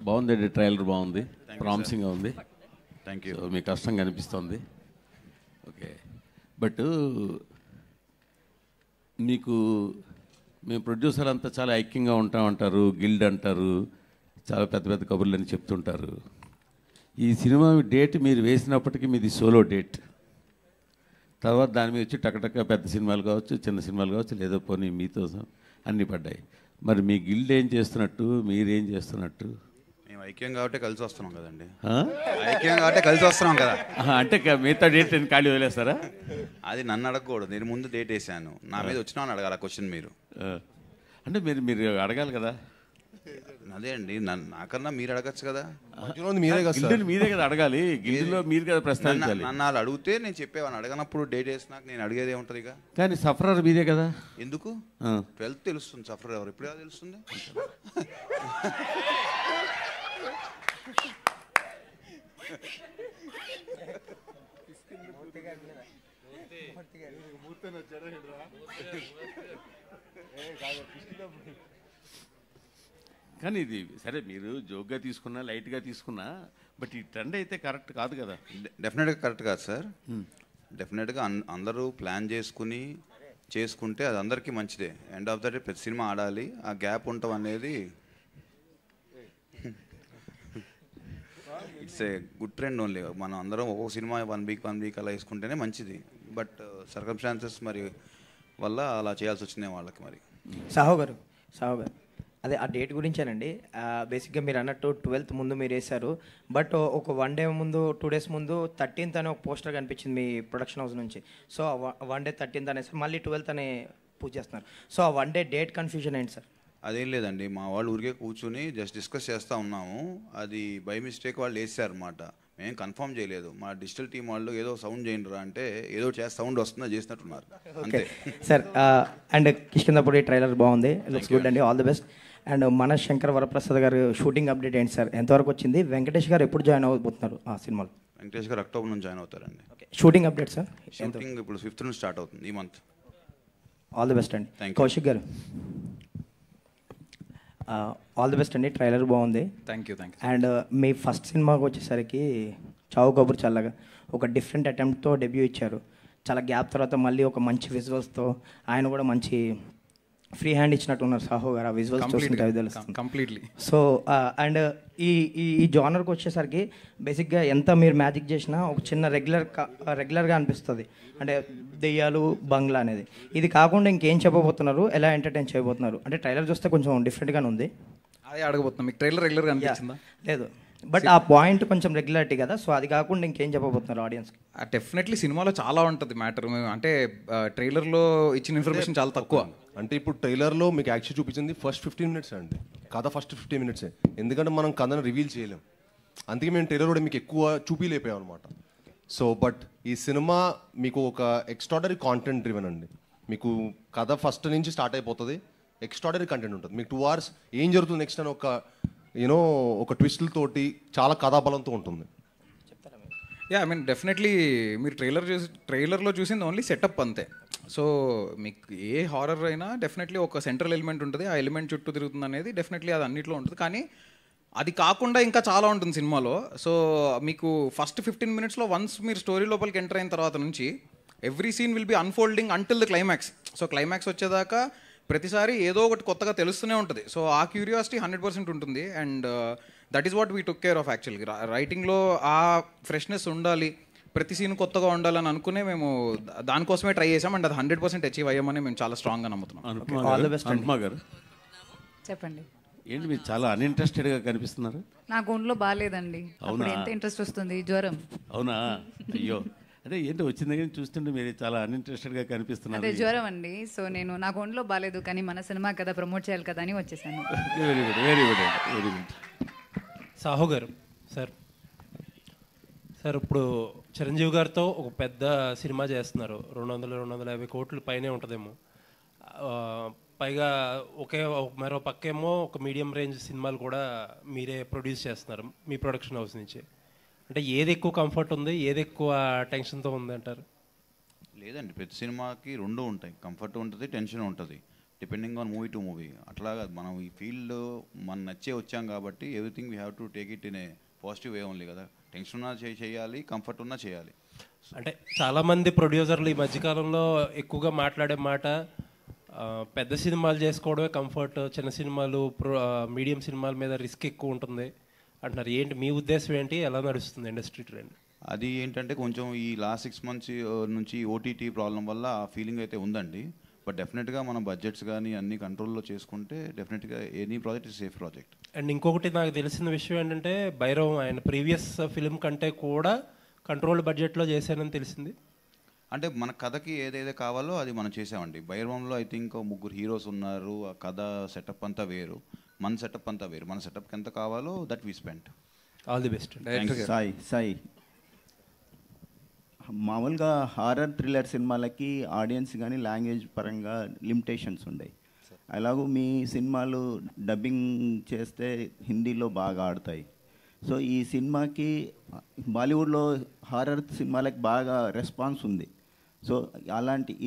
బాగుందండి, ట్రైలర్ బాగుంది, ప్రామిసింగ్గా ఉంది. Thank you. మీ కష్టం కనిపిస్తుంది. ఓకే, బట్ మీకు మేము ప్రొడ్యూసర్ అంతా చాలా ఐక్యంగా ఉంటామంటారు, గిల్డ్ అంటారు, చాలా పెద్ద పెద్ద కబుర్లు అని చెప్తుంటారు. ఈ సినిమా డేట్ మీరు వేసినప్పటికీ మీది సోలో డేట్. తర్వాత దాని మీద వచ్చి టకటక పెద్ద సినిమాలు కావచ్చు, చిన్న సినిమాలు కావచ్చు, లేదో పోనీ మీతో అన్నీ పడ్డాయి. మరి మీ గిల్డ్ ఏం చేస్తున్నట్టు, మీరేం చేస్తున్నట్టు? మేము ఐక్యం కాబట్టి కలిసి వస్తున్నాం కదండి. ఐక్యం కాబట్టి కలిసి వస్తున్నాం కదా. అంటే మిగతా డేట్ ఖాళీ వదిలేస్తారా? అది నన్ను అడగకూడదు, నేను ముందు డేట్ వేసాను, నా మీద వచ్చినా అని అడగాలి క్వశ్చన్ మీరు. అంటే మీరు అడగాలి కదా. అదే అండి, నాకన్నా మీరు అడగచ్చు కదా. మీరే కదా అడగాలి, గిల్డ్లో మీరు కదా ప్రస్తావించాలి. నన్ను వాళ్ళు అడిగితే నేను చెప్పేవాడిని, అడగనప్పుడు డేట్ వేసినాక నేను అడిగేది ఏముంటుంది ఇక. కానీ సఫరర్ మీరే కదా. ఎందుకు? 12th తెలుస్తుంది సఫరర్ ఎవరు, ఎప్పుడు తెలుస్తుంది? కానీ ఇది సరే, మీరు జోక్గా తీసుకున్నా, లైట్గా తీసుకున్నా, బట్ ఈ ట్రెండ్ అయితే కరెక్ట్ కాదు కదా. డెఫినెట్గా కరెక్ట్ కాదు సార్. డెఫినెట్గా అందరూ ప్లాన్ చేసుకుంటే అది అందరికీ మంచిదే. ఎండ్ ఆఫ్ ద డే ప్రతి సినిమా ఆడాలి, ఆ గ్యాప్ ఉండటం అనేది it's a good trend only. మనం అందరం ఒక్కొక్క సినిమా వన్ వీక్ అలా వేసుకుంటేనే మంచిది. బట్ సర్కమ్స్టాన్సెస్ మరి వల్ల అలా చేయాల్సి వచ్చినాయి వాళ్ళకి. మరి సాహో గారు అదే ఆ డేట్ గురించేనండి. బేసిక్గా మీరు అన్నట్టు 12th ముందు మీరు వేశారు, బట్ ఒక 1 day ముందు 2 days ముందు 13th అనే ఒక పోస్టర్ కనిపించింది మీ ప్రొడక్షన్ హౌస్ నుంచి. సో 1 day 13th అనేసి మళ్ళీ 12th అనే పూజ చేస్తున్నారు. సో ఆ 1 day డేట్ కన్ఫ్యూజన్ ఏంటి సార్? అదేం లేదండి, మా వాళ్ళు ఊరికే కూర్చుని జస్ట్ డిస్కస్ చేస్తూ ఉన్నాము. అది బై మిస్టేక్ వాళ్ళు వేసారు అనమాట, మేము కన్ఫర్మ్ చేయలేదు. మా డిజిటల్ టీం వాళ్ళు ఏదో సౌండ్ చేయండిరా అంటే ఏదో సౌండ్ వస్తుందో చేసినట్టున్నారు అంతే సార్. అండ్ కిష్కిందపూడి ట్రైలర్ బాగుంది, లుక్స్ గుడ్ అండి, ఆల్ ది బెస్ట్. అండ్ మన శంకర్ వరప్రసాద్ గారు షూటింగ్ అప్డేట్ ఏంటి సార్, ఎంతవరకు వచ్చింది? వెంకటేష్ గారు ఎప్పుడు జాయిన్ అవ్వబోతున్నారు ఆ సినిమాలో? వెంకటేష్ గారు అక్టోబర్ నుంచి జాయిన్ అవుతారండి. Shooting update sir? షూటింగ్ ఇప్పుడు 5th నుంచి స్టార్ట్ అవుతుంది ఈ మంత్. ఆల్ ది బెస్ట్ అండి. కౌశిక్ గారు ఆల్ ది బెస్ట్ అండి, ట్రైలర్ బాగుంది. Thank you. And me first సినిమాకి వచ్చేసరికి చావు కబుర్ చల్లగా ఒక డిఫరెంట్ అటెంప్ట్తో డెబ్యూ ఇచ్చారు. చాలా గ్యాప్ తర్వాత మళ్ళీ ఒక మంచి విజువల్స్తో ఆయన కూడా మంచి ఫ్రీ హ్యాండ్ ఇచ్చినట్టు ఉన్నారు సాహో గారు. ఆ విజువల్స్ చూస్తుంటే అవి తెలుస్తుంది కంప్లీట్లీ. సో అండ్ ఈ జానర్కి వచ్చేసరికి బేసిక్గా ఎంత మీరు మ్యాజిక్ చేసినా ఒక చిన్న రెగ్యులర్గా అనిపిస్తుంది. అంటే దెయ్యాలు, బంగ్లా అనేది. ఇది కాకుండా ఇంకేం చెప్పబోతున్నారు, ఎలా ఎంటర్టైన్ చేయబోతున్నారు? అంటే ట్రైలర్ చూస్తే కొంచెం డిఫరెంట్గానే ఉంది. అదే అడగబోతున్నాం, మీకు ట్రైలర్ రెగ్యులర్గా అనిపించిందా? లేదు, బట్ ఆ పాయింట్ కొంచెం రెగ్యులారిటీ కదా, సో అది కాకుండా ఇంకేం చెప్పబోతున్నారు ఆడియన్స్కి? డెఫినెట్లీ సినిమాలో చాలా ఉంటుంది మ్యాటర్. అంటే ట్రైలర్లో ఇచ్చిన ఇన్ఫర్మేషన్ చాలా తక్కువ. అంటే ఇప్పుడు ట్రైలర్లో మీకు యాక్చువల్ చూపించింది ఫస్ట్ 15 minutes అండి, కథ ఫస్ట్ 15 minutes. ఎందుకంటే మనం కథను రివీల్ చేయలేం, అందుకే మేము ట్రైలర్ కూడా మీకు ఎక్కువ చూపిలేపాం అనమాట. సో బట్ ఈ సినిమా మీకు ఒక ఎక్స్ట్రాడనరీ కాంటెంట్ డ్రివెన్ అండి. మీకు కథ ఫస్ట్ నుంచి స్టార్ట్ అయిపోతుంది, ఎక్స్ట్రాడనరీ కంటెంట్ ఉంటుంది. మీకు 2 hours ఏం జరుగుతుంది నెక్స్ట్ అని ఒక ట్విస్టులతోటి చాలా కథాబలంతో ఉంటుంది. ఐ మీన్ డెఫినెట్లీ మీరు ట్రైలర్లో చూసింది ఓన్లీ సెటప్ అంతే. సో మీకు ఏ హారర్ అయినా డెఫినెట్లీ ఒక సెంట్రల్ ఎలిమెంట్ ఉంటుంది, ఆ ఎలిమెంట్ చుట్టూ తిరుగుతుంది అనేది డెఫినెట్లీ అది అన్నింటిలో ఉంటుంది. కానీ అది కాకుండా ఇంకా చాలా ఉంటుంది సినిమాలో. సో మీకు ఫస్ట్ 15 minutesలో వన్స్ మీరు స్టోరీ లోపలికి ఎంటర్ అయిన తర్వాత నుంచి every scene will be unfolding until the climax. So climax వచ్చేదాకా ప్రతిసారి ఏదో ఒకటి కొత్తగా తెలుస్తూనే ఉంటుంది. సో ఆ క్యూరియాసిటీ 100% ఉంటుంది. And that is what we took care of యాక్చువల్గా. రైటింగ్లో ఆ ఫ్రెష్నెస్ ఉండాలి, ప్రతి సీన్ కొత్తగా ఉండాలని అనుకునే మేము దానికోసమే ట్రై చేసాం. అండ్ అది 100% అచీవ్ అయ్యామని మేము చాలా స్ట్రాంగ్గా నమ్ముతున్నాం. అనుపమ గారు చెప్పండి. ఏంటి మీరు చాలా అన్ఇంట్రెస్టెడ్గా కనిపిస్తున్నారు? నాకు ఒంట్లో బాగాలేదండి. అప్పుడు ఎంత ఇంట్రెస్ట్ వస్తుంది, జ్వరం. అవునా? అయ్యో, అదే ఏంటి వచ్చిన దగ్గర చూస్తుంటే మీరు చాలా అన్ఇంట్రెస్టెడ్గా కనిపిస్తున్నారు. అదే జ్వరం అండి. సో నాకు ఒంట్లో బాగాలేదు, కానీ మన సినిమా కదా, ప్రమోట్ చేయాలి కదా అని వచ్చేసాను. Very good, very good, very good. Saaho గారు సార్ ఇప్పుడు చిరంజీవి గారితో ఒక పెద్ద సినిమా చేస్తున్నారు, 200-250 కోట్లు పైనే ఉంటుందేమో. పైగా మరో పక్కేమో ఒక మీడియం రేంజ్ సినిమాలు కూడా మీరే ప్రొడ్యూస్ చేస్తున్నారు మీ ప్రొడక్షన్ హౌస్ నుంచి. అంటే ఏది ఎక్కువ కంఫర్ట్ ఉంది, ఏది ఎక్కువ టెన్షన్తో ఉంది అంటారు? లేదండి, ప్రతి సినిమాకి 2 ఉంటాయి, కంఫర్ట్ ఉంటుంది, టెన్షన్ ఉంటుంది. Depending on movie to movie. అట్లాగా మనం ఈ ఫీల్డ్ మన నచ్చే వచ్చాం కాబట్టి everything we have to take it in a positive way only కదా. టెన్షన్ ఉన్నా చేయాలి, కంఫర్ట్ ఉన్నా చేయాలి. అంటే చాలామంది ప్రొడ్యూసర్లు ఈ మధ్యకాలంలో ఎక్కువగా మాట్లాడే మాట పెద్ద సినిమాలు చేసుకోవడమే కంఫర్ట్, చిన్న సినిమాలు మీడియం సినిమాల మీద రిస్క్ ఎక్కువ ఉంటుంది అంటున్నారు. ఏంటి మీ ఉద్దేశం ఏంటి, ఎలా నడుస్తుంది ఇండస్ట్రీ ట్రెండ్? అది ఏంటంటే కొంచెం ఈ లాస్ట్ 6 months నుంచి ఓటీటీ ప్రాబ్లం వల్ల ఆ ఫీలింగ్ అయితే ఉందండి. బట్ డెఫినెట్గా మనం బడ్జెట్స్ కానీ అన్ని కంట్రోల్లో చేసుకుంటే డెఫినెట్గా any project is safe project. And ఇంకొకటి నాకు తెలిసిన విషయం ఏంటంటే భైరవ్ ఆయన ప్రీవియస్ ఫిలిం కంటే కూడా కంట్రోల్డ్ బడ్జెట్లో చేశానని తెలిసింది. అంటే మన కథకి ఏదైతే కావాలో అది మనం చేసామండి. భైరవంలో ఐ థింక్ 3 హీరోస్ ఉన్నారు, ఆ కథ సెటప్ అంతా వేరు, మన సెటప్ అంతా వేరు. మన సెటప్కి ఎంత కావాలో that we spend. All the best. Sai మామూలుగా హారర్ థ్రిల్లర్ సినిమాలకి ఆడియన్స్ కానీ లాంగ్వేజ్ పరంగా లిమిటేషన్స్ ఉన్నాయి. అలాగూ మీ సినిమాలు డబ్బింగ్ చేస్తే హిందీలో బాగా ఆడతాయి. సో ఈ సినిమాకి బాలీవుడ్లో హారర్ సినిమాలకు బాగా రెస్పాన్స్ ఉంది. సో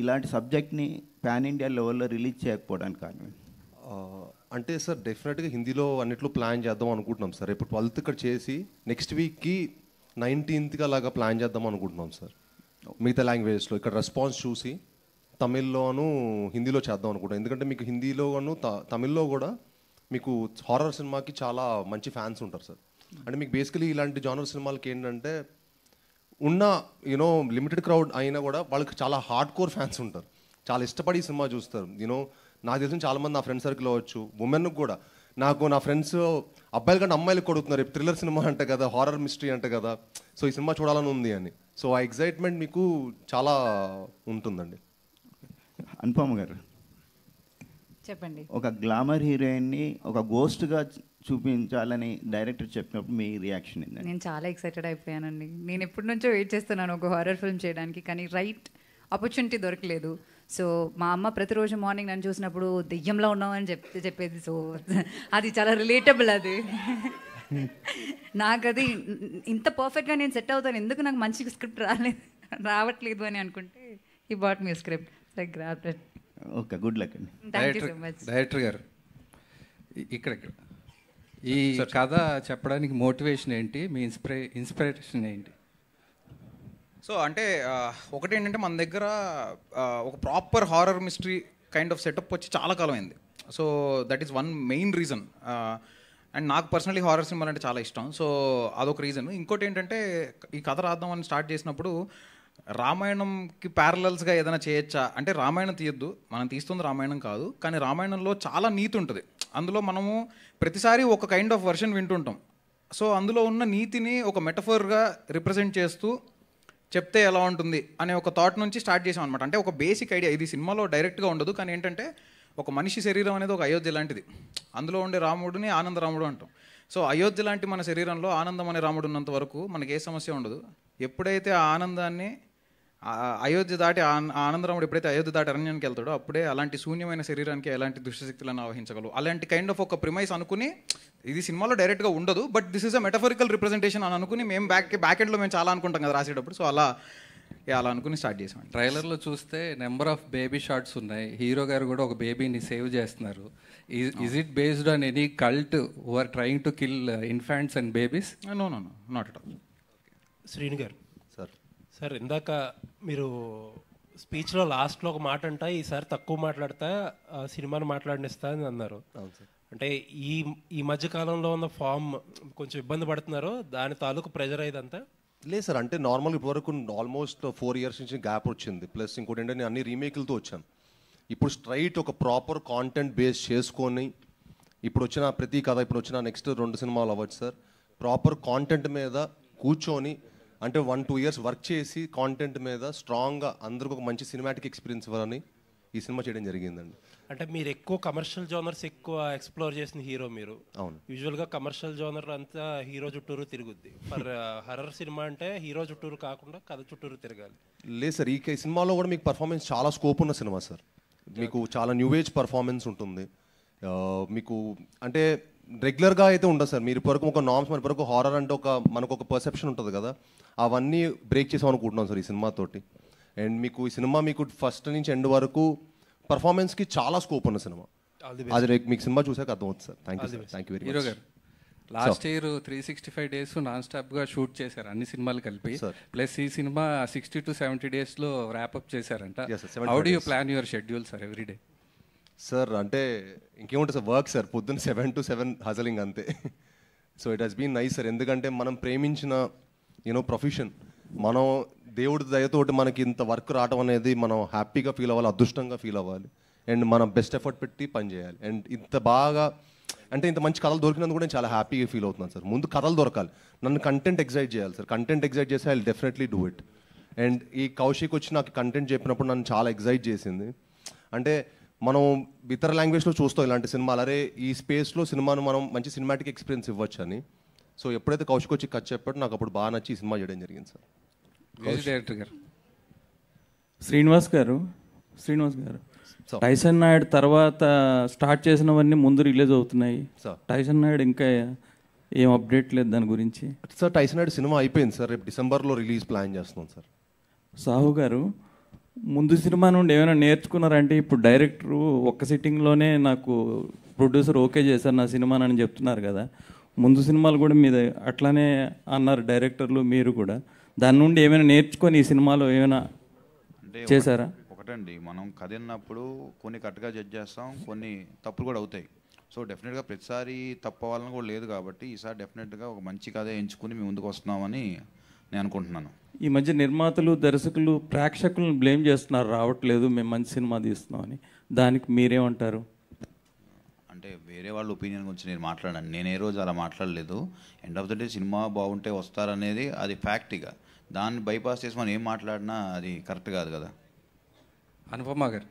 ఇలాంటి సబ్జెక్ట్ని పాన్ ఇండియా లెవెల్లో రిలీజ్ చేయకపోవడానికి కారణం అంటే సార్ డెఫినెట్గా హిందీలో అన్నిట్లో ప్లాన్ చేద్దాం అనుకుంటున్నాం సార్. ఇప్పుడు 12th ఇక్కడ చేసి నెక్స్ట్ వీక్కి 19th అలాగా ప్లాన్ చేద్దాం అనుకుంటున్నాం సార్. మిగతా లాంగ్వేజెస్లో ఇక్కడ రెస్పాన్స్ చూసి తమిళ్లోను హిందీలో చేద్దాం అనుకుంటాం. ఎందుకంటే మీకు హిందీలోను తమిళ్లో కూడా మీకు హారర్ సినిమాకి చాలా మంచి ఫ్యాన్స్ ఉంటారు సార్. అంటే మీకు బేసికలీ ఇలాంటి జానర్ సినిమాలకి ఏంటంటే ఉన్న లిమిటెడ్ క్రౌడ్ అయినా కూడా వాళ్ళకి చాలా హార్డ్ కోర్ ఫ్యాన్స్ ఉంటారు, చాలా ఇష్టపడి ఈ సినిమా చూస్తారు. నాకు తెలిసిన చాలామంది నా ఫ్రెండ్ సర్కిల్ అవ్వచ్చు, ఉమెన్కి కూడా నా ఫ్రెండ్స్ అబ్బాయిల కంటే అమ్మాయిలకు కొడుతున్నారు, థ్రిల్లర్ సినిమా అంటే కదా, హారర్ మిస్టరీ అంటే కదా, సో ఈ సినిమా చూడాలని ఉంది అని. సో ఆ ఎగ్జైట్మెంట్ మీకు చాలా ఉంటుందండి. అనుపమ గారు చెప్పండి. ఒక గ్లామర్ హీరోయిన్ని ఒక గోస్ట్గా చూపించాలని డైరెక్టర్ చెప్పినప్పుడు మీ రియాక్షన్ ఏంటండి? నేను చాలా ఎక్సైటెడ్ అయిపోయానండి. నేను ఎప్పటి నుంచో వెయిట్ చేస్తున్నాను ఒక హారర్ ఫిల్మ్ చేయడానికి, కానీ రైట్ ఆపర్చునిటీ దొరకలేదు. సో మా అమ్మ ప్రతిరోజు మార్నింగ్ నన్ను చూసినప్పుడు దెయ్యంలో ఉన్నామని చెప్పేది. సో అది చాలా రిలేటబుల్. అది నాకు అది ఇంత పర్ఫెక్ట్గా నేను సెట్ అవుతాను, ఎందుకు నాకు మంచి స్క్రిప్ట్ రావట్లేదు అని అనుకుంటే ఈ బాట్ మీ స్క్రిప్ట్. ఓకే, గుడ్ లక్ అండి. Thank you so much. Director గారు ఇక్కడ ఈ కథ చెప్పడానికి మోటివేషన్ ఏంటి, మీ ఇన్స్పిరేషన్ ఏంటి? సో అంటే ఒకటి ఏంటంటే మన దగ్గర ఒక proper horror mystery kind of setup వచ్చి చాలా కాలం అయింది. So that is one main reason. And నాకు పర్సనలీ హారర్ సినిమాలు అంటే చాలా ఇష్టం. సో అదొక రీజన్. ఇంకోటి ఏంటంటే ఈ కథ రాద్దామని స్టార్ట్ చేసినప్పుడు రామాయణంకి ప్యారలల్స్గా ఏదైనా చేయొచ్చా అంటే, రామాయణం తీయొద్దు, మనం తీస్తుంది రామాయణం కాదు, కానీ రామాయణంలో చాలా నీతి ఉంటుంది. అందులో మనము ప్రతిసారి ఒక కైండ్ ఆఫ్ వర్షన్ వింటుంటాం. సో అందులో ఉన్న నీతిని ఒక మెటఫర్గా రిప్రజెంట్ చేస్తూ చెప్తే ఎలా ఉంటుంది అనే ఒక థాట్ నుంచి స్టార్ట్ చేసాం అనమాట. అంటే ఒక బేసిక్ ఐడియా, ఇది సినిమాలో డైరెక్ట్గా ఉండదు, కానీ ఏంటంటే ఒక మనిషి శరీరం అనేది ఒక అయోధ్య లాంటిది. అందులో ఉండే రాముడిని ఆనందరాముడు అంటాం. సో అయోధ్య లాంటి మన శరీరంలో ఆనందం అనే రాముడు ఉన్నంత వరకు మనకి ఏ సమస్య ఉండదు. ఎప్పుడైతే ఆ ఆనందాన్ని అయోధ్య దాటి ఆనందరాముడు ఎప్పుడైతే అయోధ్య దాటి అరణ్యానికి వెళ్తాడో అప్పుడే అలాంటి శూన్యమైన శరీరానికి ఎలాంటి దుష్టశక్తులను ఆవహించగలవు. అలాంటి కైండ్ ఆఫ్ ఒక ప్రిమైస్ అనుకుని, ఇది సినిమాలో డైరెక్ట్గా ఉండదు but this is a metaphorical representation అని అనుకుని మేము బ్యాక్ ఎండ్లో మేము చాలా అనుకుంటాం కదా రాసేటప్పుడు. సో అలా అనుకుని స్టార్ట్ చేసాం. ట్రైలర్లో చూస్తే నెంబర్ ఆఫ్ బేబీ షాట్స్ ఉన్నాయి, హీరో గారు కూడా ఒక బేబీని సేవ్ చేస్తున్నారు. Is it based on any cult who are trying to kill infants and babies? No not at all. Srinu గారు సార్ ఇందాక మీరు స్పీచ్లో లాస్ట్లో ఒక మాట అంట, ఈసారి తక్కువ మాట్లాడతా సినిమాను మాట్లాడినిస్తా అని అన్నారు. అంటే ఈ మధ్య కాలంలో ఉన్న ఫామ్ కొంచెం ఇబ్బంది పడుతున్నారు, దాని తాలూకు ప్రెజర్ ఇదంతా? లేదు సార్, అంటే నార్మల్గా ఇప్పటివరకు ఆల్మోస్ట్ 4 years నుంచి గ్యాప్ వచ్చింది. ప్లస్ ఇంకోటి ఏంటంటే అన్ని రీమేక్లతో వచ్చాను. ఇప్పుడు స్ట్రైట్ ఒక ప్రాపర్ కాంటెంట్ బేస్ చేసుకొని ఇప్పుడు వచ్చిన ప్రతి కథ, ఇప్పుడు వచ్చిన నెక్స్ట్ 2 సినిమాలు అవ్వచ్చు సార్, ప్రాపర్ కాంటెంట్ మీద కూర్చొని అంటే 1-2 years వర్క్ చేసి కాంటెంట్ మీద స్ట్రాంగ్గా అందరికి ఒక మంచి సినిమాటిక్ ఎక్స్పీరియన్స్ ఇవ్వాలని ఈ సినిమా చేయడం జరిగిందండి. అంటే మీరు ఎక్కువ కమర్షియల్ జోనర్స్ ఎక్కువ ఎక్స్ప్లోర్ చేసిన హీరో మీరు. అవును. యూజువల్గా కమర్షియల్ జోనర్ అంతా హీరో చుట్టూరు తిరుగుద్ది. ఫర్ హర్రర్ సినిమా అంటే హీరో చుట్టూరు కాకుండా కథ చుట్టూరు తిరగాలి. లేదు సార్, ఈ సినిమాలో కూడా మీకు పర్ఫార్మెన్స్ చాలా స్కోప్ ఉన్న సినిమా సార్. మీకు చాలా న్యూ ఏజ్ పర్ఫార్మెన్స్ ఉంటుంది. మీకు అంటే రెగ్యులర్గా అయితే ఉండదు సార్. మీరు ఇప్పటివరకు ఒక నార్మ్స్, మన ఇప్పటివరకు హారర్ అంటే మనకు ఒక పర్సెప్షన్ ఉంటుంది కదా, అవన్నీ బ్రేక్ చేసాం అనుకుంటున్నాం సార్ ఈ సినిమాతోటి. అండ్ మీకు ఈ సినిమా మీకు ఫస్ట్ నుంచి ఎండ్ వరకు పర్ఫార్మెన్స్కి చాలా స్కోప్ ఉన్న సినిమా. All the అది మీకు సినిమా చూసాక అర్థమవుతుంది sir. Thank you sir. Thank you very hero much. గారు లాస్ట్ ఇయర్ 365 days నాన్ స్టాప్గా షూట్ చేశారు అన్ని సినిమాలు కలిపి. ప్లస్ ఈ సినిమా 60 to 70 daysలో ర్యాప్అప్ చేశారంట. How do you plan your schedule sir every day? Sir అంటే ఇంకేముంటుంది సార్, వర్క్ సార్, పొద్దున్న 7 to 7 హజలింగ్ అంతే. So it has been nice sir. ఎందుకంటే మనం ప్రేమించిన ప్రొఫెషన్, మనం దేవుడి దయతోటి మనకి ఇంత వర్క్ రావడం అనేది మనం హ్యాపీగా ఫీల్ అవ్వాలి, అదృష్టంగా ఫీల్ అవ్వాలి, అండ్ మనం బెస్ట్ ఎఫర్ట్ పెట్టి పని చేయాలి. అండ్ ఇంత బాగా అంటే ఇంత మంచి కథలు దొరికినందుకు కూడా నేను చాలా హ్యాపీగా ఫీల్ అవుతున్నాను సార్. ముందు కథలు దొరకాలి, నన్ను కంటెంట్ ఎగ్జైట్ చేయాలి సార్. కంటెంట్ ఎగ్జైట్ చేస్తే I will definitely do it. And ఈ కౌశిక్ వచ్చి నాకు కంటెంట్ చెప్పినప్పుడు నన్ను చాలా ఎగ్జైట్ చేసింది. అంటే మనం ఇతర లాంగ్వేజ్లో చూస్తాం ఇలాంటి సినిమాలు, అరే ఈ స్పేస్లో సినిమాను మనం మంచి సినిమాటిక్ ఎక్స్పీరియన్స్ ఇవ్వచ్చు అని. సో ఎప్పుడైతే కౌశిక్ వచ్చి కథ చెప్పాడో నాకు అప్పుడు బాగా నచ్చి ఈ సినిమా చేయడం జరిగింది సార్. డైరెక్టర్ గారు శ్రీనివాస్ గారు టైసన్ నాయుడు తర్వాత స్టార్ట్ చేసినవన్నీ ముందు రిలీజ్ అవుతున్నాయి. టైసన్ నాయుడు ఇంకా ఏం అప్డేట్ లేదు దాని గురించి సార్. టైసన్ నాయుడు సినిమా అయిపోయింది సార్, రేపు డిసెంబర్లో రిలీజ్ ప్లాన్ చేస్తున్నాం సార్. సాహు గారు ముందు సినిమా నుండి ఏమైనా నేర్చుకున్నారంటే ఇప్పుడు డైరెక్టరు ఒక్క సిట్టింగ్లోనే నాకు ప్రొడ్యూసర్ ఓకే చేశారు నా సినిమానని చెప్తున్నారు కదా, ముందు సినిమాలు కూడా మీద అట్లానే అన్నారు డైరెక్టర్లు, మీరు కూడా దాని నుండి ఏమైనా నేర్చుకొని ఈ సినిమాలో ఏమైనా చేశారా? ఒకటండి, మనం కథ విన్నప్పుడు కొన్ని కరెక్ట్గా జడ్జ్ చేస్తాం, కొన్ని తప్పులు కూడా అవుతాయి. సో డెఫినెట్గా ప్రతిసారి తప్పు అవ్వాలని కూడా లేదు కాబట్టి ఈసారి డెఫినెట్గా ఒక మంచి కథ ఎంచుకుని మేము ముందుకు వస్తున్నామని నేను అనుకుంటున్నాను. ఈ మధ్య నిర్మాతలు దర్శకులు ప్రేక్షకులను బ్లేమ్ చేస్తున్నారు, రావట్లేదు మేము మంచి సినిమా తీస్తున్నామని, దానికి మీరేమంటారు? అంటే వేరే వాళ్ళ ఒపీనియన్ గురించి నేను మాట్లాడాను, నేను ఏ రోజు అలా మాట్లాడలేదు. End of the day cinema బాగుంటే వస్తారనేది అది ఫ్యాక్ట్. ఇక దాన్ని బైపాస్ చేసి మనం ఏం మాట్లాడినా అది కరెక్ట్ కాదు కదా. అనుపమ గారు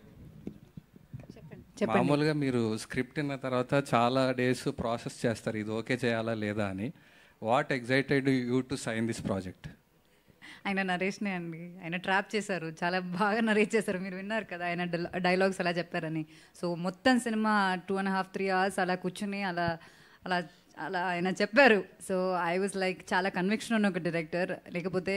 మామూలుగా మీరు స్క్రిప్ట్ విన్న తర్వాత చాలా డేస్ ప్రాసెస్ చేస్తారు ఇది ఓకే చేయాలా లేదా అని. What excited you to sign this project? ఆయన నరేష్నే అండి, ఆయన ట్రాప్ చేశారు, చాలా బాగా నరేట్ చేశారు. మీరు విన్నారు కదా ఆయన డైలాగ్స్ అలా చెప్పారని. సో మొత్తం సినిమా 2.5-3 hours అలా కూర్చుని అలా అలా అలా ఆయన చెప్పారు. సో ఐ వాజ్ లైక్ చాలా కన్విక్షన్ ఉన్న ఒక డైరెక్టర్. లేకపోతే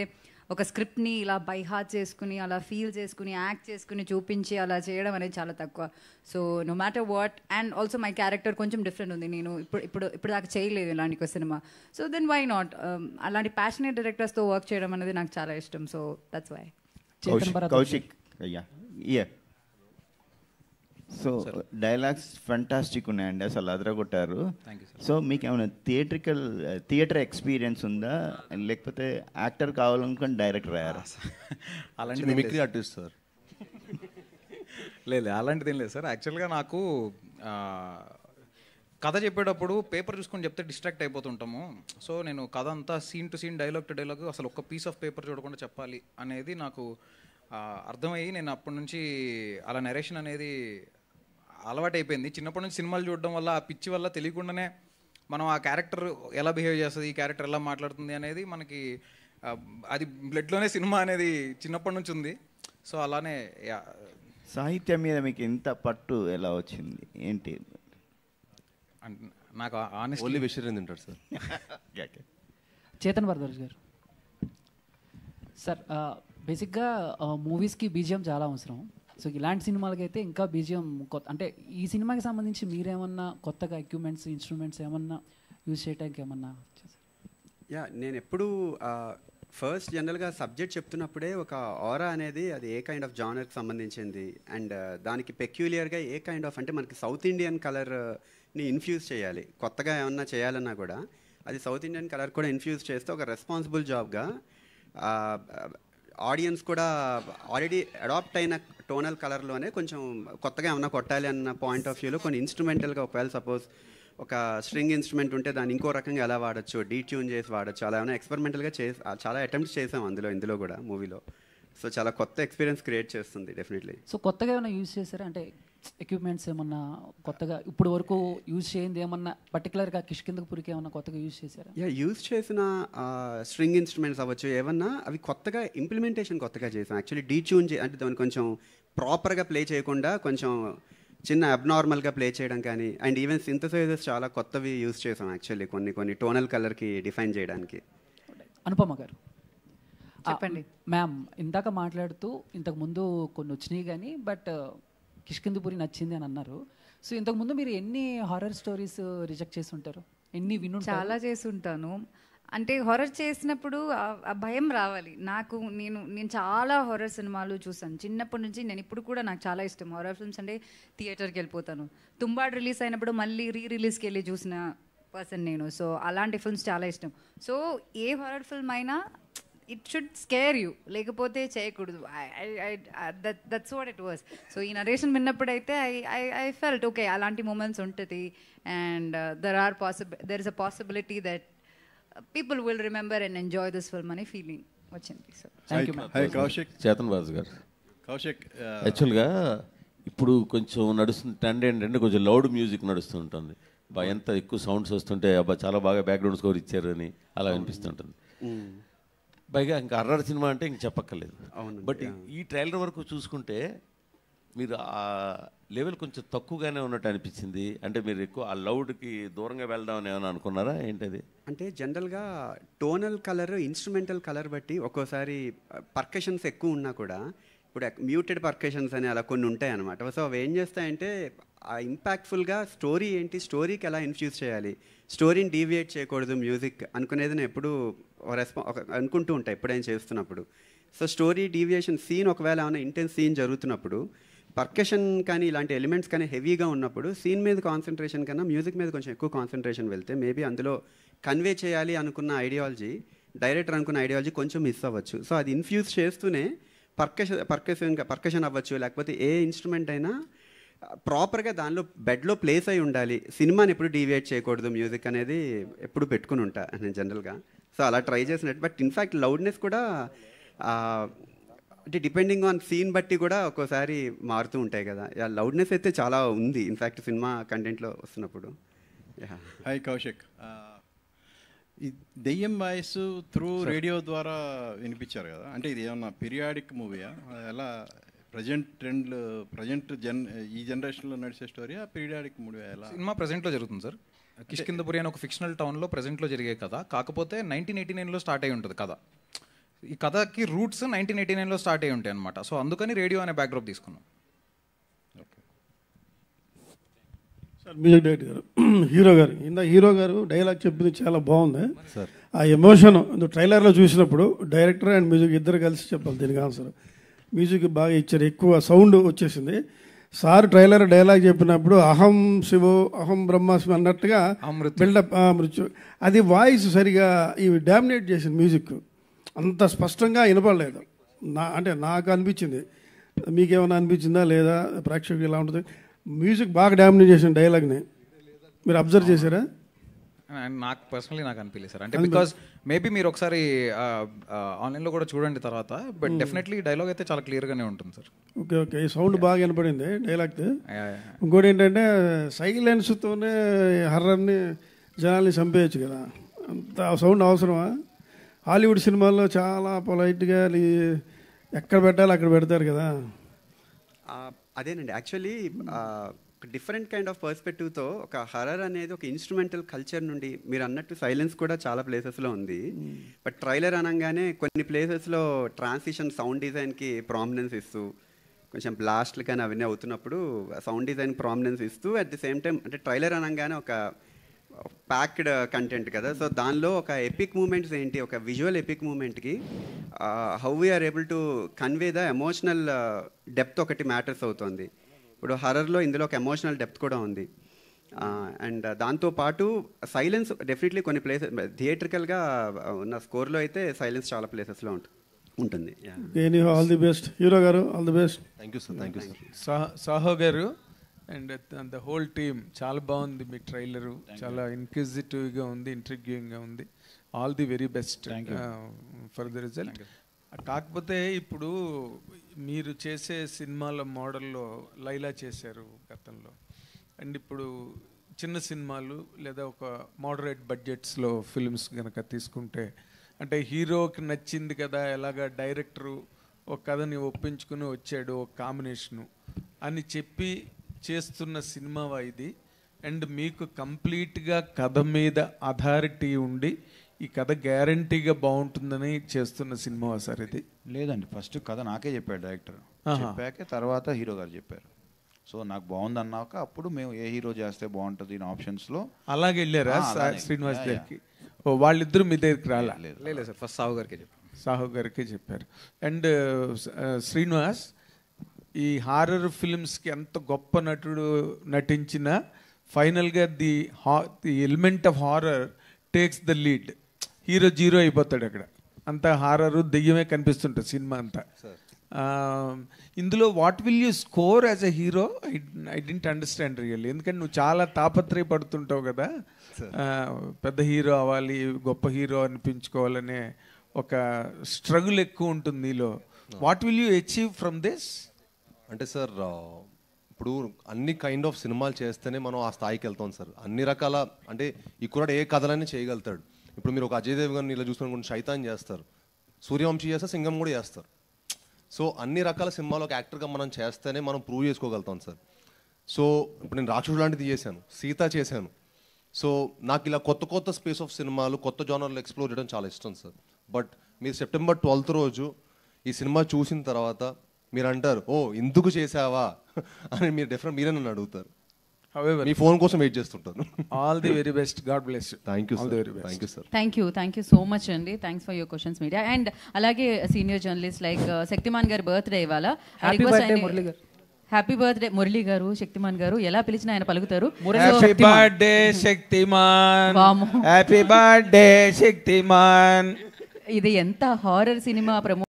ఒక స్క్రిప్ట్ని ఇలా బై హార్ట్ చేసుకుని అలా ఫీల్ చేసుకుని యాక్ట్ చేసుకుని చూపించి అలా చేయడం అనేది చాలా తక్కువ. So no matter what, and also my character కొంచెం డిఫరెంట్ ఉంది, నేను ఇప్పుడు దాకా చేయలేదు ఇలాంటి ఒక సినిమా. సో దెన్ వై నాట్, అలాంటి ప్యాషనేట్ డైరెక్టర్స్తో వర్క్ చేయడం అనేది నాకు చాలా ఇష్టం. So that's why. Kaushik so dialogues fantastic ఉన్నాయండి, అసలు అదరగొట్టారు. సో మీకు ఏమైనా థియేటర్ ఎక్స్పీరియన్స్ ఉందా, లేకపోతే యాక్టర్ కావాలనుకుని డైరెక్టర్ అయ్యారా? అలాంటి మిమిక్రీ ఆర్టిస్ట్ సార్? లేదు అలాంటిది ఏం లేదు సార్. యాక్చువల్గా నాకు కథ చెప్పేటప్పుడు పేపర్ చూసుకొని చెప్తే డిస్ట్రాక్ట్ అయిపోతుంటాము. సో నేను కథ అంతా scene to scene, dialogue to dialogue అసలు ఒక్క పీస్ ఆఫ్ పేపర్ చూడకుండా చెప్పాలి అనేది నాకు అర్థమయ్యి నేను అప్పటి నుంచి అలా నరేషన్ అనేది అలవాటు అయిపోయింది. చిన్నప్పటి నుంచి సినిమాలు చూడడం వల్ల ఆ పిచ్చి వల్ల తెలియకుండానే మనం ఆ క్యారెక్టర్ ఎలా బిహేవ్ చేస్తుంది, ఈ క్యారెక్టర్ ఎలా మాట్లాడుతుంది అనేది మనకి అది బ్లడ్లోనే సినిమా అనేది చిన్నప్పటి నుంచి ఉంది. సో అలానే సాహిత్యం మీద మీకు ఇంత పట్టు ఎలా వచ్చింది ఏంటి? నాకు ఓన్లీ విషయం తింటాడు సార్. చేతన్ భరద్వాజ్ గారు సార్, బేసిక్గా మూవీస్కి బీజిఎం చాలా అవసరం. సో ఇలాంటి సినిమాలకైతే ఇంకా బీజిఎం కొత్త, అంటే ఈ సినిమాకి సంబంధించి మీరేమన్నా కొత్తగా ఎక్విప్మెంట్స్ ఇన్స్ట్రుమెంట్స్ ఏమన్నా యూజ్ చేయడానికి ఏమన్నా? నేను ఎప్పుడు ఫస్ట్ జనరల్గా సబ్జెక్ట్ చెప్తున్నప్పుడే ఒక ఆరా అనేది అది ఏ కైండ్ ఆఫ్ జానర్కి సంబంధించింది అండ్ దానికి పెక్యులియర్గా ఏ కైండ్ ఆఫ్ అంటే మనకి సౌత్ ఇండియన్ కలర్ని ఇన్ఫ్యూజ్ చేయాలి. కొత్తగా ఏమన్నా చేయాలన్నా కూడా అది సౌత్ ఇండియన్ కలర్ కూడా ఇన్ఫ్యూజ్ చేస్తే ఒక రెస్పాన్సిబుల్ జాబ్గా ఆడియన్స్ కూడా ఆల్రెడీ అడాప్ట్ అయిన టోనల్ కలర్లోనే కొంచెం కొత్తగా ఏమన్నా కొట్టాలి అన్న పాయింట్ ఆఫ్ వ్యూలో కొన్ని ఇన్స్ట్రుమెంటల్గా ఒకవేళ సపోజ్ ఒక స్ట్రింగ్ ఇన్స్ట్రుమెంట్ ఉంటే దాన్ని ఇంకో రకంగా ఎలా వాడచ్చు, డీట్యూన్ చేసి వాడచ్చు, అలా ఏమైనా ఎక్స్పెరిమెంటల్గా చాలా అటెంప్ట్స్ చేసాం ఇందులో కూడా మూవీలో. సో చాలా కొత్త ఎక్స్పీరియన్స్ క్రియేట్ చేస్తుంది డెఫినెట్లీ. సో కొత్తగా ఏమైనా యూజ్ చేశారా, అంటే ఎక్విప్మెంట్స్ ఏమన్నా కొత్తగా ఇప్పుడు వరకు యూజ్ చేయింది ఏమన్నా పర్టికులర్గా కిష్కిందపురికి ఏమన్నా కొత్తగా యూజ్ చేశారా? యూజ్ చేసిన స్ట్రింగ్ ఇన్స్ట్రుమెంట్స్ అవ్వచ్చు ఏమన్నా అవి కొత్తగా ఇంప్లిమెంటేషన్ కొత్తగా చేసాం. యాక్చువల్లీ డీట్యూన్ అంటే దాన్ని కొంచెం ప్రాపర్గా ప్లే చేయకుండా కొంచెం చిన్న అబ్నార్మల్గా ప్లే చేయడం కానీ, అండ్ ఈవెన్ సింథసైజర్స్ చాలా కొత్తవి యూజ్ చేసాం యాక్చువల్లీ కొన్ని టోనల్ కలర్కి డిఫైన్ చేయడానికి. అనుపమ గారు చెప్పండి. మ్యామ్ ఇందాక మాట్లాడుతూ ఇంతకుముందు కొన్ని వచ్చినాయి కానీ బట్ కిష్కింధపురి నచ్చింది అని అన్నారు. సో ఇంతకుముందు మీరు ఎన్ని హారర్ స్టోరీస్ రిజెక్ట్ చేసి ఉంటారు? ఎన్ని విను? చాలా చేసి ఉంటాను. అంటే హారర్ చేసినప్పుడు ఆ భయం రావాలి నాకు. నేను చాలా హారర్ సినిమాలు చూసాను చిన్నప్పటి నుంచి. నేను ఇప్పుడు కూడా నాకు చాలా ఇష్టం హారర్ ఫిల్మ్స్. అంటే థియేటర్కి వెళ్ళిపోతాను. తుంబాడ్ రిలీజ్ అయినప్పుడు మళ్ళీ రిలీజ్కి వెళ్ళి చూసిన పర్సన్ నేను. సో అలాంటి ఫిల్మ్స్ చాలా ఇష్టం. సో ఏ హారర్ ఫిల్మ్ అయినా ఇట్ షుడ్ స్కేర్ యూ, లేకపోతే చేయకూడదు. That's what it was. So ఈ నరేషన్ విన్నప్పుడైతే ఐ ఫెల్ట్ ఓకే అలాంటి మూమెంట్స్ ఉంటుంది. And there is a possibility that people will remember and enjoy this film అనే feeling వచ్చింది. So thank you. Hi Kaushik. Chetan Baju గారు. కౌశిక్ యాక్చువల్గా ఇప్పుడు కొంచెం నడుస్తుంది ట్రెండ్ ఏంటంటే కొంచెం లౌడ్ మ్యూజిక్ నడుస్తూ ఉంటుంది. ఎంత ఎక్కువ సౌండ్స్ వస్తుంటే అబ్బా చాలా బాగా బ్యాక్గ్రౌండ్ స్కోర్ ఇచ్చారు అని అలా అనిపిస్తుంటుంది. పైగా ఇంకా హర్రర్ సినిమా అంటే ఇంక చెప్పక్కర్లేదు. బట్ ఈ ట్రైలర్ వరకు చూసుకుంటే మీరు ఆ లెవెల్ కొంచెం తక్కువగానే ఉన్నట్టు అనిపించింది. అంటే మీరు ఎక్కువ ఆ లౌడ్కి దూరంగా వెళ్దామని ఏమైనా అనుకున్నారా ఏంటది? అంటే జనరల్గా టోనల్ కలర్, ఇన్స్ట్రుమెంటల్ కలర్ బట్టి ఒక్కోసారి పర్కషన్స్ ఎక్కువ ఉన్నా కూడా, ఇప్పుడు మ్యూటెడ్ పర్కషన్స్ అని అలా కొన్ని ఉంటాయి అన్నమాట. సో అవి ఏం చేస్తాయంటే ఆ ఇంపాక్ట్ఫుల్గా స్టోరీ ఏంటి, స్టోరీకి ఎలా ఇన్ఫ్యూజ్ చేయాలి, స్టోరీని డీవియేట్ చేయకూడదు మ్యూజిక్ అనుకునేది నేను ఎప్పుడు అనుకుంటూ ఉంటాను ఎప్పుడైనా చేస్తున్నప్పుడు. సో స్టోరీ డీవియేషన్ సీన్ ఒకవేళ ఏమైనా ఇంటెన్స్ సీన్ జరుగుతున్నప్పుడు పర్కషన్ కానీ ఇలాంటి ఎలిమెంట్స్ కానీ హెవీగా ఉన్నప్పుడు సీన్ మీద కాన్సన్ట్రేషన్ కన్నా మ్యూజిక్ మీద కొంచెం ఎక్కువ కాన్సన్ట్రేషన్ వెళ్తే మేబీ అందులో కన్వే చేయాలి అనుకున్న ఐడియాలజీ, డైరెక్టర్ అనుకున్న ఐడియాలజీ కొంచెం మిస్ అవ్వచ్చు. సో అది ఇన్ఫ్యూజ్ చేస్తూనే పర్కషన్ అవ్వచ్చు, లేకపోతే ఏ ఇన్స్ట్రుమెంట్ అయినా ప్రాపర్గా దానిలో బెడ్లో ప్లేస్ అయి ఉండాలి. సినిమాని ఎప్పుడు డీవియేట్ చేయకూడదు మ్యూజిక్ అనేది ఎప్పుడు పెట్టుకుని ఉంటా నేను జనరల్గా. సో అలా ట్రై చేసినట్టు. బట్ ఇన్ఫ్యాక్ట్ లౌడ్నెస్ కూడా అంటే డిపెండింగ్ ఆన్ సీన్ బట్టి కూడా ఒక్కోసారి మారుతూ ఉంటాయి కదా. లౌడ్నెస్ అయితే చాలా ఉంది ఇన్ఫ్యాక్ట్ సినిమా కంటెంట్లో వస్తున్నప్పుడు. హాయ్ కౌశిక్. ఈ దెయ్యం వాయిస్ త్రూ రేడియో ద్వారా వినిపించారు కదా, అంటే ఇది ఏమన్నా పీరియాడిక్ మూవీయా? ఎలా ప్రజెంట్ ఈ జనరేషన్లో నడిచే స్టోరీయా, పీరియాడిక్ మూవీ? ఎలా? సినిమా ప్రజెంట్లో జరుగుతుంది సార్. కిష్కింధపురి అని ఒక ఫిక్షనల్ టౌన్లో ప్రజెంట్లో జరిగే కథ. కాకపోతే 1989లో స్టార్ట్ అయి ఉంటుంది కథ. ఈ కథకి రూట్స్ 1989లో స్టార్ట్ అయి ఉంటాయి అనమాట. సో అందుకని రేడియో అనే బ్యాక్డ్రాప్ తీసుకున్నాం. సార్ మ్యూజిక్ డైరెక్టర్ గారు, హీరో గారు డైలాగ్ చెప్పింది చాలా బాగుంది. ఆ ఎమోషన్ ట్రైలర్లో చూసినప్పుడు డైరెక్టర్ అండ్ మ్యూజిక్ ఇద్దరు కలిసి చెప్పాలి దీనికి ఆన్సర్. మ్యూజిక్ బాగా ఇచ్చారు, ఎక్కువ సౌండ్ వచ్చేసింది. సార్ ట్రైలర్ డైలాగ్ చెప్పినప్పుడు అహం శివో అహం బ్రహ్మాస్మి అన్నట్టుగా బిల్డప్ మృత్యు, అది వాయిస్ సరిగా ఇవి డామినేట్ చేసింది. మ్యూజిక్ అంత స్పష్టంగా వినపడలేదు అంటే నాకు అనిపించింది. మీకేమైనా అనిపించిందా లేదా? ప్రేక్షకులు ఎలా ఉంటుంది? మ్యూజిక్ బాగా డామినేట్ చేసిన డైలాగ్ని మీరు అబ్జర్వ్ చేశారా? నాకు పర్సనలీ నాకు అనిపించలేదు సార్. అంటే బికాజ్ మేబీ మీరు ఒకసారి ఆన్లైన్లో కూడా చూడండి తర్వాత. బట్ డెఫినెట్లీ డైలాగ్ అయితే చాలా క్లియర్గానే ఉంటుంది సార్. ఓకే ఓకే, ఈ సౌండ్ బాగా వినపడింది డైలాగ్. ఇంకోటి ఏంటంటే సైలెన్స్తోనే హర్రర్ని జనాల్ని చంపేయచ్చు కదా, అంత సౌండ్ అవసరమా? హాలీవుడ్ సినిమాల్లో చాలా పొలైట్గా ఎక్కడ పెట్టాలో అక్కడ పెడతారు కదా. అదేనండి యాక్చువల్లీ డిఫరెంట్ కైండ్ ఆఫ్ పర్స్పెక్టివ్తో ఒక హర్రర్ అనేది ఒక ఇన్స్ట్రుమెంటల్ కల్చర్ నుండి మీరు అన్నట్టు సైలెన్స్ కూడా చాలా ప్లేసెస్లో ఉంది. బట్ ట్రైలర్ అనగానే కొన్ని ప్లేసెస్లో ట్రాన్సిషన్ సౌండ్ డిజైన్కి ప్రామినెన్స్ ఇస్తూ కొంచెం బ్లాస్ట్లు కానీ అవన్నీ అవుతున్నప్పుడు సౌండ్ డిజైన్ ప్రామినెన్స్ ఇస్తూ అట్ ది సేమ్ టైం అంటే ట్రైలర్ అనగానే ఒక ప్యాక్డ్ కంటెంట్ కదా. సో దానిలో ఒక ఎపిక్ మూమెంట్స్ ఏంటి, ఒక విజువల్ ఎపిక్ మూమెంట్కి how we are able to convey the emotional depth ఒకటి మ్యాటర్స్ అవుతుంది. ఇప్పుడు హర్రర్లో ఇందులో ఒక ఎమోషనల్ డెప్త్ కూడా ఉంది. అండ్ దాంతోపాటు సైలెన్స్ డెఫినెట్లీ కొన్ని ప్లేసెస్ థియేట్రికల్గా ఉన్న స్కోర్లో అయితే సైలెన్స్ చాలా ప్లేసెస్లో ఉంటుంది. ఆల్ ది బెస్ట్ హీరో గారు, all the best. Thank you sir. Thank you sir. Saaho గారు అండ్ ద హోల్ టీమ్ చాలా బాగుంది. మీ ట్రైలరు చాలా ఇన్క్విజిటివ్గా ఉంది, ఇంట్రిగ్యూయింగ్గా ఉంది. All the very best for the result. కాకపోతే ఇప్పుడు మీరు చేసే సినిమాల మోడల్లో లైలా చేశారు గతంలో, అండ్ ఇప్పుడు చిన్న సినిమాలు లేదా ఒక మోడరేట్ బడ్జెట్స్లో ఫిల్మ్స్ కనుక తీసుకుంటే అంటే హీరోకి నచ్చింది కదా, ఎలాగా డైరెక్టరు ఒక కథని ఒప్పించుకుని వచ్చాడు ఒక కాంబినేషను అని చెప్పి చేస్తున్న సినిమావా ఇది? అండ్ మీకు కంప్లీట్గా కథ మీద అథారిటీ ఉండి ఈ కథ గ్యారంటీగా బాగుంటుందని చేస్తున్న సినిమా సార్ ఇది? లేదండి, ఫస్ట్ కథ నాకే చెప్పాడు డైరెక్టర్, చెప్పాక తర్వాత హీరో గారు చెప్పారు. సో నాకు బాగుంది అన్నాక అప్పుడు మేము ఏ హీరో చేస్తే బాగుంటుంది ఇన్ ఆప్షన్స్లో అలాగే వెళ్ళారా శ్రీనివాస్ దగ్గరికి? ఓ వాళ్ళిద్దరు మీ దగ్గరికి రాలా? లేదు సార్, ఫస్ట్ సాహు గారికి చెప్పారు. సాహు గారికి చెప్పారు. అండ్ శ్రీనివాస్, ఈ హారర్ ఫిల్మ్స్కి ఎంత గొప్ప నటుడు నటించినా ఫైనల్గా the element of horror takes the lead. Hero zero అయిపోతాడు అక్కడ, అంతా హారరు దెయ్యమే కనిపిస్తుంటుంది సినిమా అంతా. ఇందులో what will you score as a hero? I didn't understand really. ఎందుకంటే నువ్వు చాలా తాపత్రయపడుతుంటావు కదా, పెద్ద హీరో అవ్వాలి, గొప్ప హీరో అనిపించుకోవాలనే ఒక స్ట్రగుల్ ఎక్కువ ఉంటుంది నీలో. What will you achieve from this? అంటే సార్, ఇప్పుడు అన్ని కైండ్ ఆఫ్ సినిమాలు చేస్తేనే మనం ఆ స్థాయికి వెళ్తాం సార్. అన్ని రకాల, అంటే ఈ కుర్రాడు ఏ కథలన్నీ చేయగలుగుతాడు. ఇప్పుడు మీరు ఒక అజయ్ దేవ్ గారిని ఇలా చూసుకుని శైతాన్ చేస్తారు, సూర్యవంశీ చేస్తారు, సింగం కూడా చేస్తారు. సో అన్ని రకాల సినిమాలు ఒక యాక్టర్గా మనం చేస్తేనే మనం ప్రూవ్ చేసుకోగలుగుతాం సార్. సో ఇప్పుడు నేను రాక్షసుడు లాంటిది చేశాను, సీత చేశాను. సో నాకు ఇలా కొత్త కొత్త స్పేస్ ఆఫ్ సినిమాలు, కొత్త జానర్లు ఎక్స్ప్లోర్ చేయడం చాలా ఇష్టం సార్. బట్ మీరు సెప్టెంబర్ 12th రోజు ఈ సినిమా చూసిన తర్వాత మీరు అంటారు, ఓ ఇందుకు చేసావా అని మీరు డెఫినెట్ మీరే నన్ను అడుగుతారు. మీ ఫోన్ కోసం వెయిట్ చేస్తుంటాను. All the very best, god bless you. Thank you sir. Thank you sir. Thank you so much అండి. Thanks for your questions media. And అలాగే సీనియర్ జర్నలిస్ట్ లైక్ శక్తిమాన్ గారి బర్త్డే ఇవాళ. హ్యాపీ బర్త్డే మురళి గారు. శక్తిమాన్ గారు ఎలా పిలిచినా ఆయన పలుకుతారు. Happy birthday Shaktimaan, happy birthday Shaktimaan. ఇది ఎంత హారర్ సినిమా ప్రమో